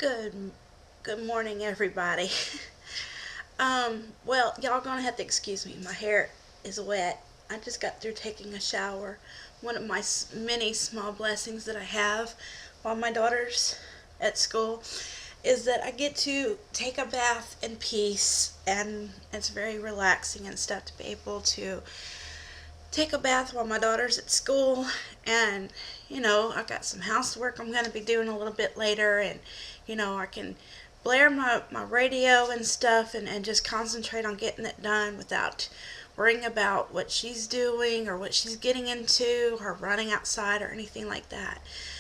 Good good morning everybody. Well, y'all gonna have to excuse me. My hair is wet. I just got through taking a shower. One of my many small blessings that I have while my daughter's at school is that I get to take a bath in peace, and it's very relaxing and stuff to be able to take a bath while my daughter's at school. And I got some housework I'm going to be doing a little bit later, and I can blare my radio and stuff, and just concentrate on getting it done without worrying about what she's doing or what she's getting into, or running outside or anything like that.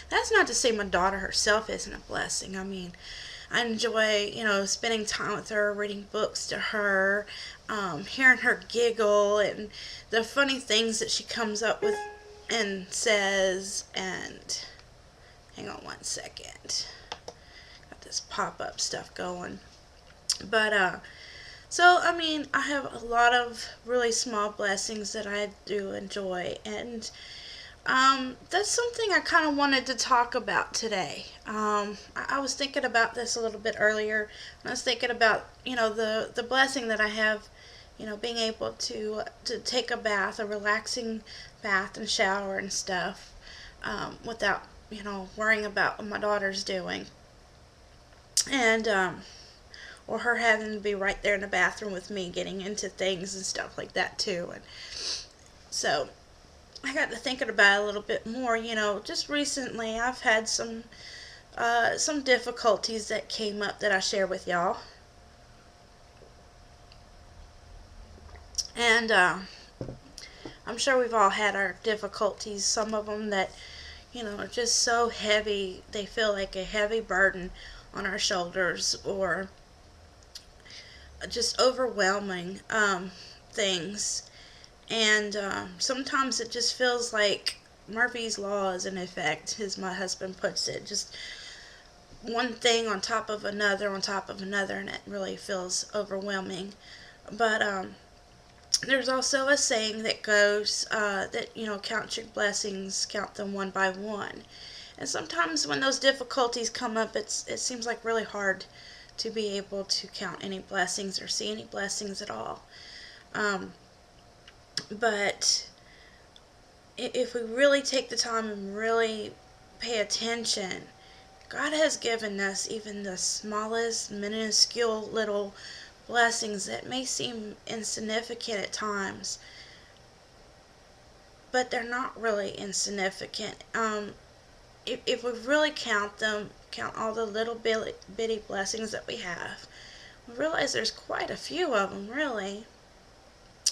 That's not to say my daughter herself isn't a blessing. I mean, I enjoy, spending time with her, reading books to her, hearing her giggle and the funny things that she comes up with and says. And hang on one second. Got this pop-up stuff going. So, I mean, I have a lot of really small blessings that I do enjoy, and that's something I kind of wanted to talk about today. I was thinking about this a little bit earlier. I was thinking about, the blessing that I have, being able to take a bath, a relaxing bath and shower and stuff, without, worrying about what my daughter's doing. And, or her having to be right there in the bathroom with me getting into things and stuff like that too. And so I got to thinking about it a little bit more. Just recently I've had some difficulties that came up that I share with y'all. And I'm sure we've all had our difficulties. Some of them that, are just so heavy, they feel like a heavy burden on our shoulders, or just overwhelming things. And sometimes it just feels like Murphy's Law is in effect, as my husband puts it. Just one thing on top of another on top of another, and it really feels overwhelming. But there's also a saying that goes that, count your blessings, count them one by one. And sometimes when those difficulties come up, it seems like really hard to be able to count any blessings or see any blessings at all. But if we really take the time and really pay attention, God has given us even the smallest, minuscule little blessings that may seem insignificant at times, but they're not really insignificant. If we really count them, count all the little bitty blessings that we have, we realize there's quite a few of them, really.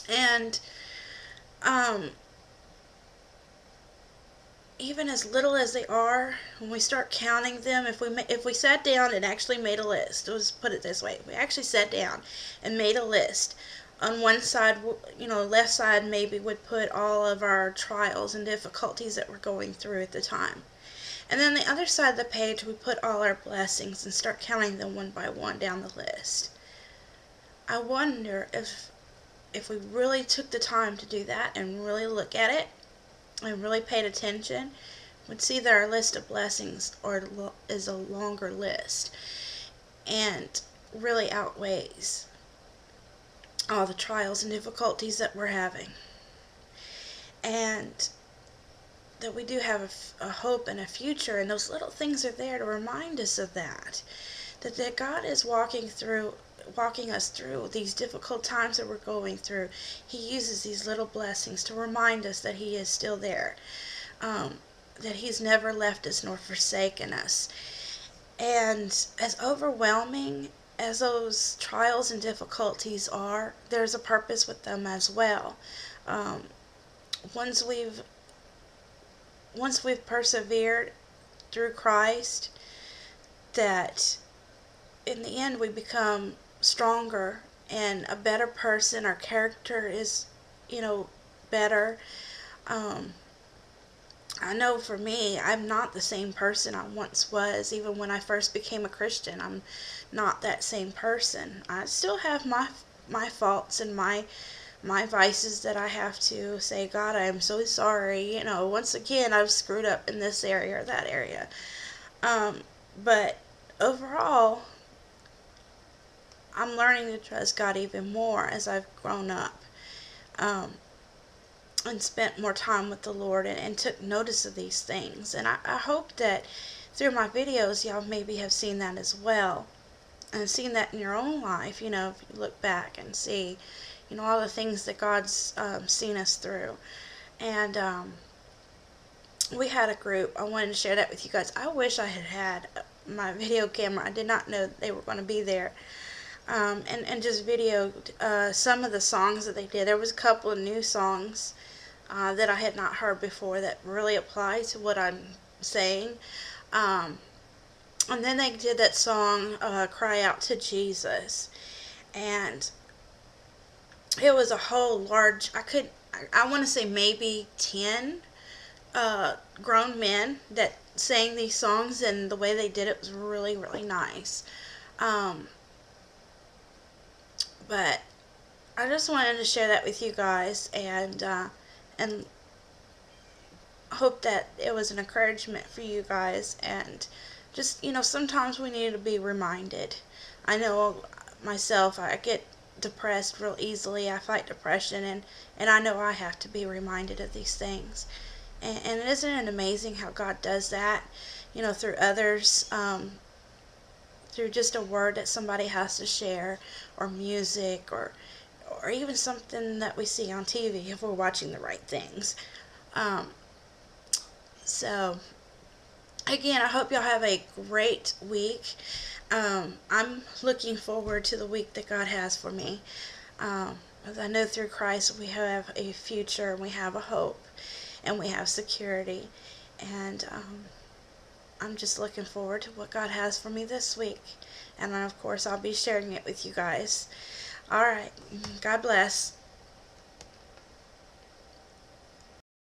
And even as little as they are, when we start counting them, if we sat down and actually made a list, let's put it this way: we actually sat down and made a list. On one side, left side maybe would put all of our trials and difficulties that we're going through at the time. And then the other side of the page, we put all our blessings and start counting them one by one down the list. I wonder if we really took the time to do that and really look at it and really paid attention, we'd see that our list of blessings is a longer list, and really outweighs all the trials and difficulties that we're having. And that we do have a hope and a future, and those little things are there to remind us of that. That God is walking us through these difficult times that we're going through. He uses these little blessings to remind us that He is still there, that He's never left us nor forsaken us. And as overwhelming as those trials and difficulties are, there's a purpose with them as well. Once we've persevered through Christ, that in the end we become stronger and a better person. Our character is, better. I know for me, I'm not the same person I once was. Even when I first became a Christian, I'm not that same person. I still have my faults and my vices that I have to say, God, I am so sorry. Once again, I've screwed up in this area or that area. But overall, I'm learning to trust God even more as I've grown up, um, and spent more time with the Lord, and took notice of these things. And I hope that through my videos, y'all maybe have seen that as well, and seen that in your own life. If you look back and see, all the things that God's seen us through. And we had a group. I wanted to share that with you guys. I wish I had had my video camera. I did not know they were going to be there. And just videoed some of the songs that they did. There was a couple of new songs that I had not heard before that really apply to what I'm saying. Um, and then they did that song, Cry Out to Jesus. And it was a whole large, I want to say maybe 10 grown men that sang these songs, and the way they did it was really, really nice. Um, but I just wanted to share that with you guys, and hope that it was an encouragement for you guys. And just, sometimes we need to be reminded. I know myself, I get depressed real easily. I fight depression, and I know I have to be reminded of these things. And isn't it amazing how God does that, through others, through just a word that somebody has to share, or music, or even something that we see on TV if we're watching the right things. Um, so, again, I hope y'all have a great week. I'm looking forward to the week that God has for me. As I know through Christ we have a future, and we have a hope, and we have security. And I'm just looking forward to what God has for me this week. And then, of course, I'll be sharing it with you guys. All right. God bless.